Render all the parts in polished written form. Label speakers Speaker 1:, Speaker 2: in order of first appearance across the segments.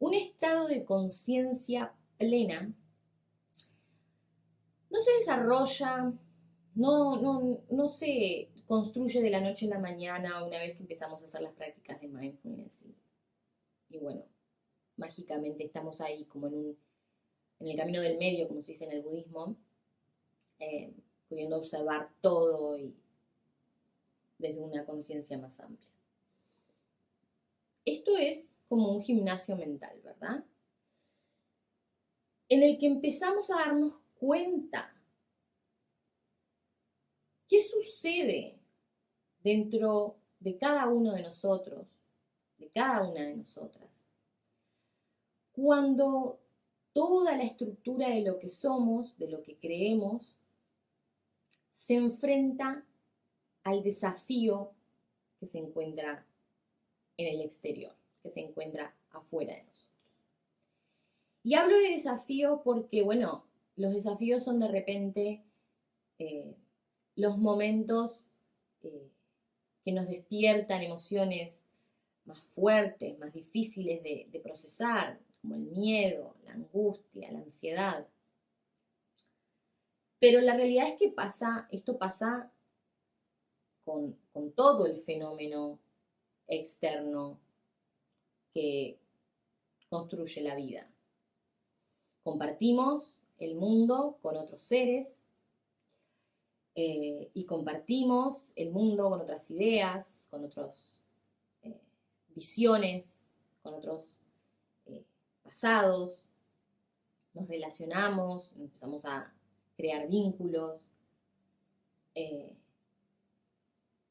Speaker 1: Un estado de conciencia plena no se desarrolla, no se construye de la noche a la mañana una vez que empezamos a hacer las prácticas de mindfulness. Y bueno, mágicamente estamos ahí como en el camino del medio, como se dice en el budismo, eh, pudiendo observar todo y desde una conciencia más amplia. Esto es como un gimnasio mental, ¿verdad? En el que empezamos a darnos cuenta qué sucede dentro de cada uno de nosotros, de cada una de nosotras, cuando toda la estructura de lo que somos, de lo que creemos, se enfrenta al desafío que se encuentra en el exterior, que se encuentra afuera de nosotros. Y hablo de desafío porque, bueno, los desafíos son de repente los momentos que nos despiertan emociones más fuertes, más difíciles de procesar, como el miedo, la angustia, la ansiedad. Pero la realidad es que esto pasa con todo el fenómeno externo que construye la vida. Compartimos el mundo con otros seres y compartimos el mundo con otras ideas, con otras visiones, con otros pasados. Nos relacionamos, empezamos a crear vínculos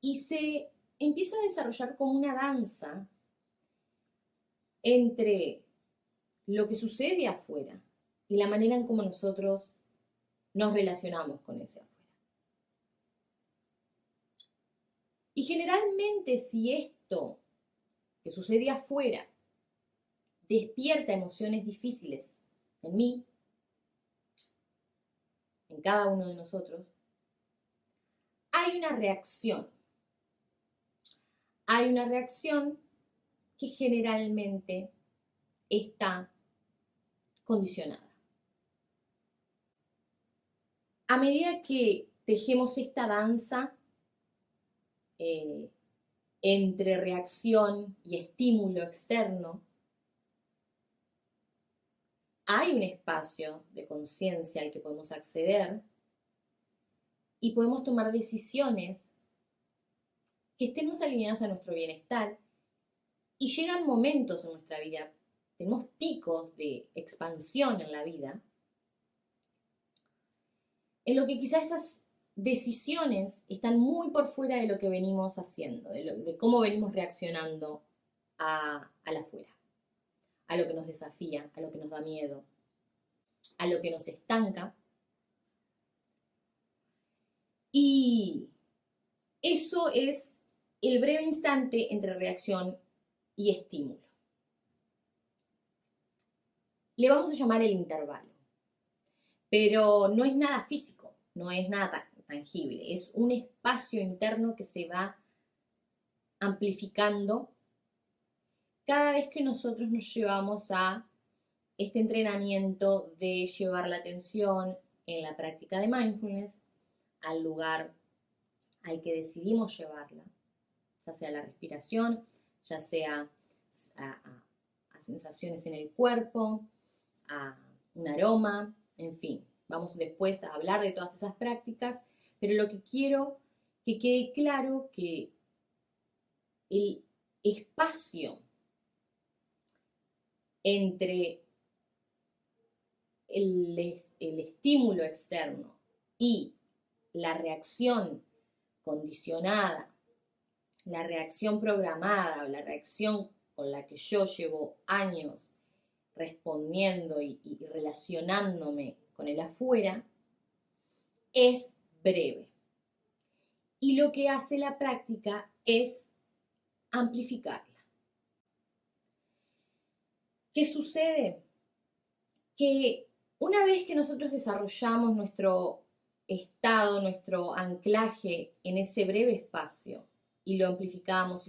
Speaker 1: y se empieza a desarrollar como una danza entre lo que sucede afuera y la manera en cómo nosotros nos relacionamos con ese afuera. Y generalmente si esto que sucede afuera despierta emociones difíciles en mí, en cada uno de nosotros, hay una reacción. Hay una reacción que generalmente está condicionada. A medida que tejemos esta danza entre reacción y estímulo externo, hay un espacio de conciencia al que podemos acceder y podemos tomar decisiones que estén más alineadas a nuestro bienestar. Y llegan momentos en nuestra vida, tenemos picos de expansión en la vida, en lo que quizás esas decisiones están muy por fuera de lo que venimos haciendo, de cómo venimos reaccionando al afuera, a lo que nos desafía, a lo que nos da miedo, a lo que nos estanca. Y eso es el breve instante entre reacción y estímulo. Le vamos a llamar el intervalo, pero no es nada físico, no es nada tangible, es un espacio interno que se va amplificando cada vez que nosotros nos llevamos a este entrenamiento de llevar la atención en la práctica de mindfulness al lugar al que decidimos llevarla, ya sea la respiración, ya sea a sensaciones en el cuerpo, a un aroma, en fin. Vamos después a hablar de todas esas prácticas, pero lo que quiero que quede claro que el espacio entre el estímulo externo y la reacción condicionada, la reacción programada o la reacción con la que yo llevo años respondiendo y relacionándome con el afuera, es breve. Y lo que hace la práctica es amplificarla. ¿Qué sucede? Que una vez que nosotros desarrollamos nuestro estado, nuestro anclaje en ese breve espacio, y lo amplificamos,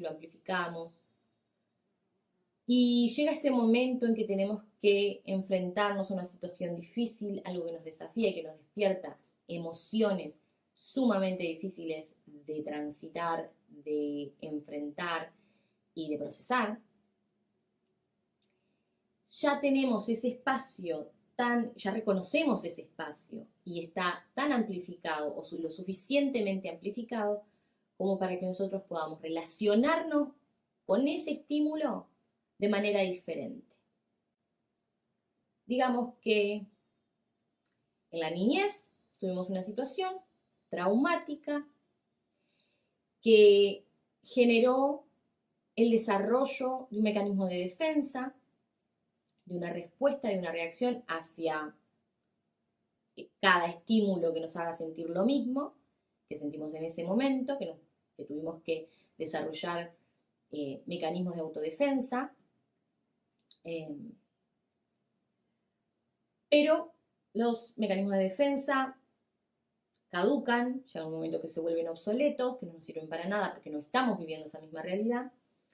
Speaker 1: Y llega ese momento en que tenemos que enfrentarnos a una situación difícil, algo que nos desafía y que nos despierta emociones sumamente difíciles de transitar, de enfrentar y de procesar. Ya tenemos ese espacio ya reconocemos ese espacio y está tan amplificado o lo suficientemente amplificado como para que nosotros podamos relacionarnos con ese estímulo de manera diferente. Digamos que en la niñez tuvimos una situación traumática que generó el desarrollo de un mecanismo de defensa, de una respuesta, de una reacción hacia cada estímulo que nos haga sentir lo mismo que sentimos en ese momento, que tuvimos que desarrollar mecanismos de autodefensa. Pero los mecanismos de defensa caducan, llega un momento que se vuelven obsoletos, que no nos sirven para nada porque no estamos viviendo esa misma realidad.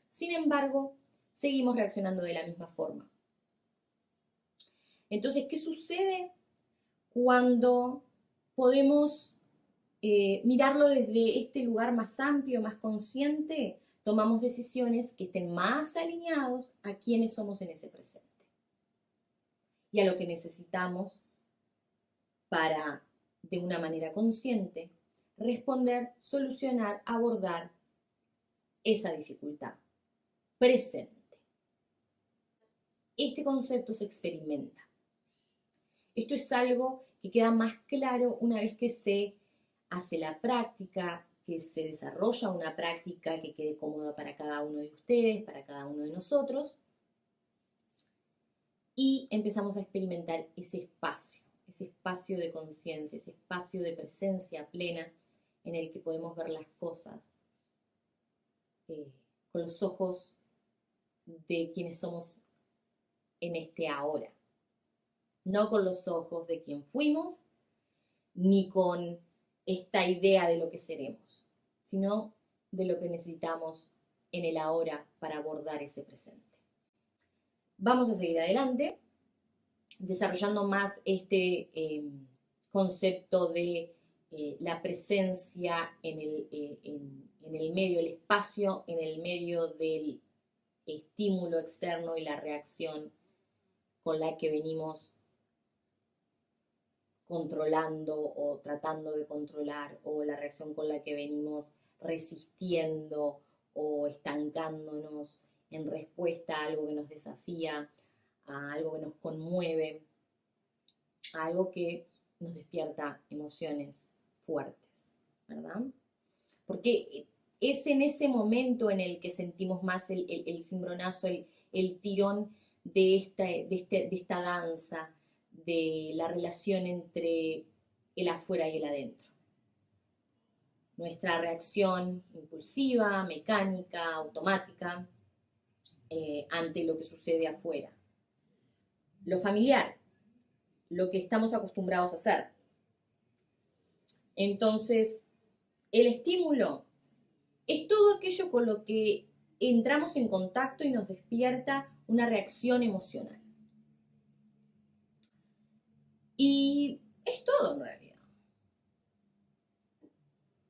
Speaker 1: Sin embargo, seguimos reaccionando de la misma forma. Entonces, ¿qué sucede cuando podemos mirarlo desde este lugar más amplio, más consciente? Tomamos decisiones que estén más alineados a quienes somos en ese presente y a lo que necesitamos para, de una manera consciente, responder, solucionar, abordar esa dificultad presente. Este concepto se experimenta. Esto es algo que queda más claro una vez que se hace la práctica, que se desarrolla una práctica que quede cómoda para cada uno de ustedes, para cada uno de nosotros, y empezamos a experimentar ese espacio de conciencia, ese espacio de presencia plena en el que podemos ver las cosas con los ojos de quienes somos en este ahora, no con los ojos de quien fuimos, ni con esta idea de lo que seremos, sino de lo que necesitamos en el ahora para abordar ese presente. Vamos a seguir adelante, desarrollando más este concepto de la presencia en el medio, el espacio en el medio del estímulo externo y la reacción con la que venimos controlando o tratando de controlar, o la reacción con la que venimos resistiendo o estancándonos en respuesta a algo que nos desafía, a algo que nos conmueve, a algo que nos despierta emociones fuertes, ¿verdad? Porque es en ese momento en el que sentimos más el cimbronazo, el tirón de esta danza, de la relación entre el afuera y el adentro. Nuestra reacción impulsiva, mecánica, automática, ante lo que sucede afuera. Lo familiar, lo que estamos acostumbrados a hacer. Entonces, el estímulo es todo aquello con lo que entramos en contacto y nos despierta una reacción emocional. Y es todo en realidad.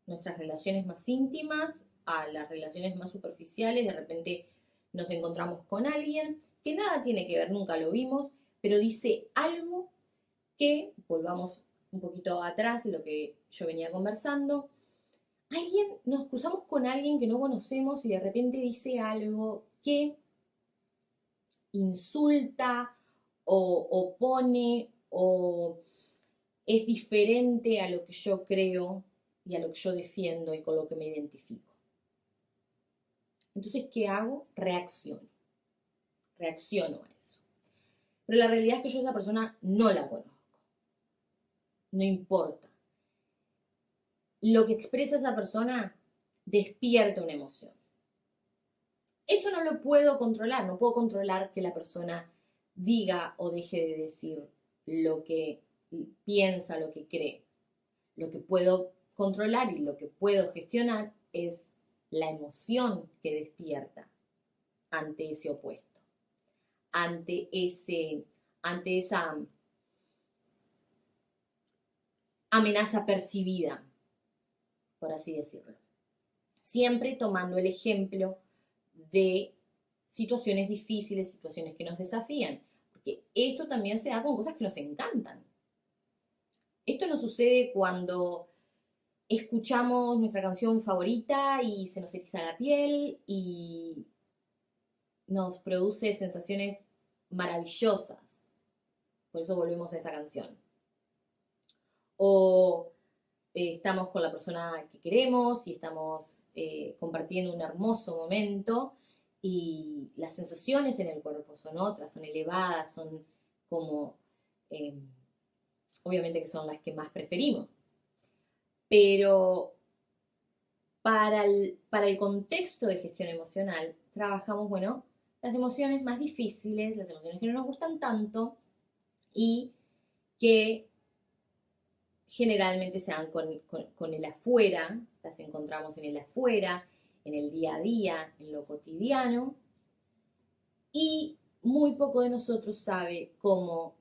Speaker 1: Nuestras relaciones más íntimas a las relaciones más superficiales, de repente nos encontramos con alguien que nada tiene que ver, nunca lo vimos, pero dice algo que, volvamos un poquito atrás de lo que yo venía conversando, nos cruzamos con alguien que no conocemos y de repente dice algo que insulta o opone o es diferente a lo que yo creo y a lo que yo defiendo y con lo que me identifico. Entonces, ¿qué hago? Reacciono a eso. Pero la realidad es que yo a esa persona no la conozco. No importa. Lo que expresa esa persona despierta una emoción. Eso no lo puedo controlar, no puedo controlar que la persona diga o deje de decir lo que piensa, lo que cree. Lo que puedo controlar y lo que puedo gestionar es la emoción que despierta ante ese opuesto. ante esa amenaza percibida, por así decirlo. Siempre tomando el ejemplo de situaciones difíciles, situaciones que nos desafían, porque esto también se da con cosas que nos encantan. Esto nos sucede cuando escuchamos nuestra canción favorita y se nos eriza la piel y nos produce sensaciones maravillosas. Por eso volvemos a esa canción. O estamos con la persona que queremos y estamos compartiendo un hermoso momento y las sensaciones en el cuerpo son otras, son elevadas, son como, obviamente que son las que más preferimos. Pero para el contexto de gestión emocional, trabajamos, bueno, las emociones más difíciles, las emociones que no nos gustan tanto y que generalmente se dan con el afuera, las encontramos en el afuera, en el día a día, en lo cotidiano, y muy poco de nosotros sabe cómo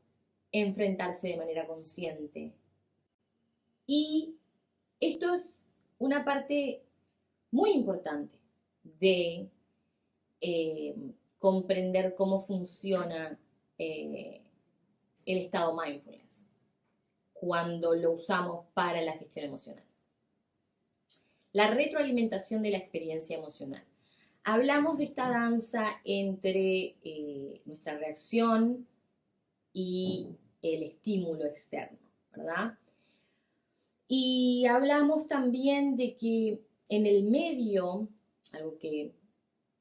Speaker 1: enfrentarse de manera consciente. Y esto es una parte muy importante de comprender cómo funciona el estado mindfulness cuando lo usamos para la gestión emocional. La retroalimentación de la experiencia emocional. Hablamos de esta danza entre nuestra reacción y el estímulo externo, ¿verdad? Y hablamos también de que en el medio, algo que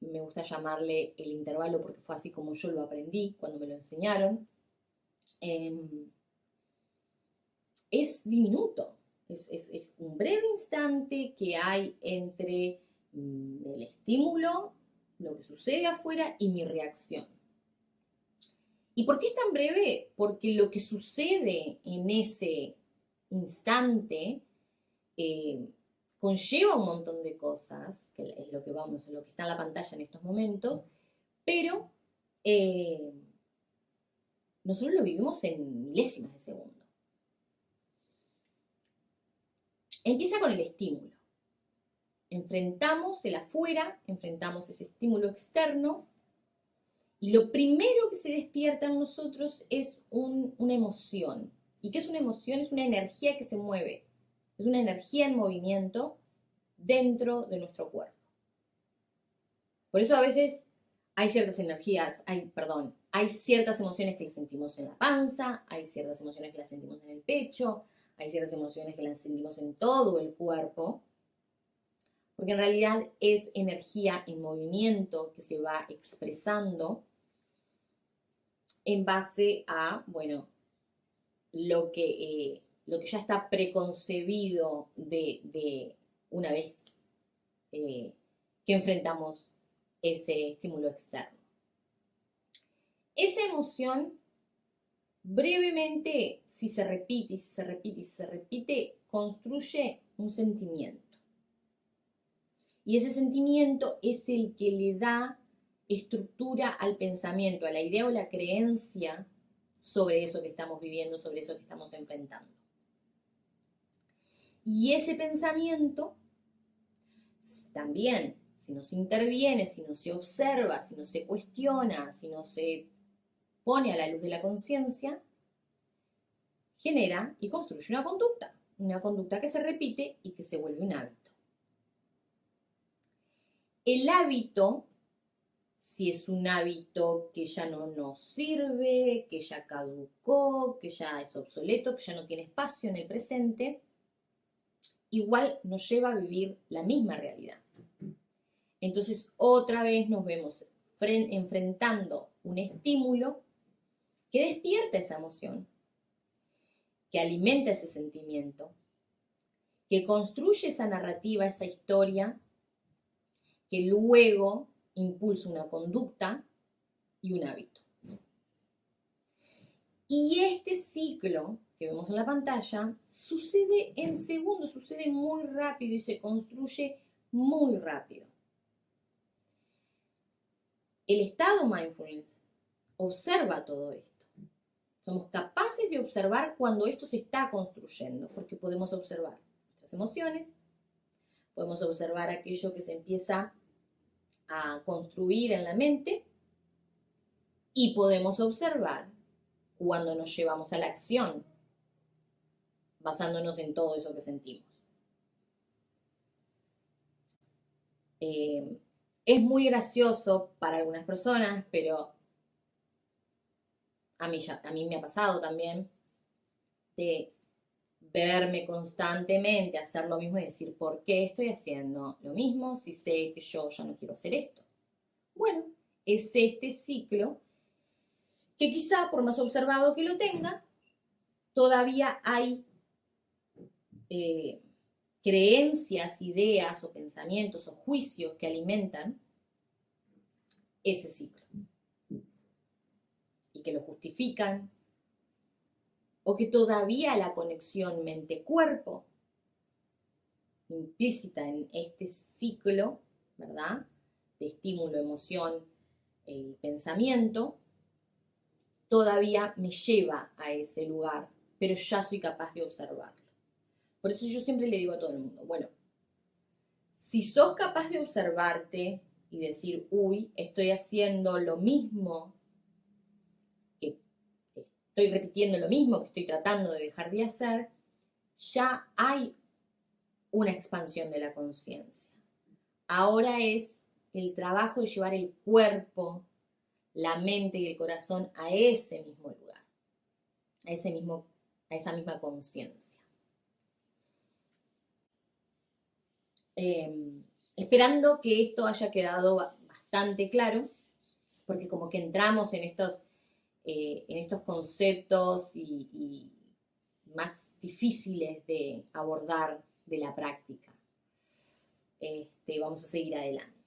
Speaker 1: me gusta llamarle el intervalo porque fue así como yo lo aprendí cuando me lo enseñaron, es diminuto, es un breve instante que hay entre el estímulo, lo que sucede afuera y mi reacción. ¿Y por qué es tan breve? Porque lo que sucede en ese instante conlleva un montón de cosas, que es lo que vamos, lo que está en la pantalla en estos momentos, pero nosotros lo vivimos en milésimas de segundo. Empieza con el estímulo. Enfrentamos el afuera, enfrentamos ese estímulo externo, y lo primero que se despierta en nosotros es una emoción. ¿Y qué es una emoción? Es una energía que se mueve. Es una energía en movimiento dentro de nuestro cuerpo. Por eso a veces hay ciertas energías, hay ciertas emociones que las sentimos en la panza, hay ciertas emociones que las sentimos en el pecho, hay ciertas emociones que las sentimos en todo el cuerpo, porque en realidad es energía en movimiento que se va expresando en base a, bueno, lo que ya está preconcebido de una vez que enfrentamos ese estímulo externo. Esa emoción, brevemente, si se repite, si se repite, si se repite, construye un sentimiento. Y ese sentimiento es el que le da estructura al pensamiento, a la idea o la creencia sobre eso que estamos viviendo, sobre eso que estamos enfrentando. Y ese pensamiento también, si no se interviene, si no se observa, si no se cuestiona, si no se pone a la luz de la conciencia, genera y construye una conducta que se repite y que se vuelve un hábito. El hábito, si es un hábito que ya no nos sirve, que ya caducó, que ya es obsoleto, que ya no tiene espacio en el presente, igual nos lleva a vivir la misma realidad. Entonces, otra vez nos vemos enfrentando un estímulo que despierta esa emoción, que alimenta ese sentimiento, que construye esa narrativa, esa historia, que luego impulsa una conducta y un hábito. Y este ciclo que vemos en la pantalla sucede en segundos, sucede muy rápido y se construye muy rápido. El estado mindfulness observa todo esto. Somos capaces de observar cuando esto se está construyendo, porque podemos observar nuestras emociones, podemos observar aquello que se empieza a construir en la mente y podemos observar cuando nos llevamos a la acción, basándonos en todo eso que sentimos. Es muy gracioso para algunas personas, pero a mí me ha pasado también de verme constantemente hacer lo mismo y decir, ¿por qué estoy haciendo lo mismo si sé que yo ya no quiero hacer esto? Bueno, es este ciclo que quizá por más observado que lo tenga, todavía hay creencias, ideas o pensamientos o juicios que alimentan ese ciclo y que lo justifican, o que todavía la conexión mente-cuerpo implícita en este ciclo, ¿verdad?, de estímulo, emoción y pensamiento, todavía me lleva a ese lugar, pero ya soy capaz de observarlo. Por eso yo siempre le digo a todo el mundo, bueno, si sos capaz de observarte y decir, uy, estoy haciendo lo mismo, que estoy repitiendo lo mismo que estoy tratando de dejar de hacer, ya hay una expansión de la conciencia. Ahora es el trabajo de llevar el cuerpo, la mente y el corazón a ese mismo lugar, a esa misma conciencia. Esperando que esto haya quedado bastante claro, porque como que entramos en estos conceptos y más difíciles de abordar de la práctica. Vamos a seguir adelante.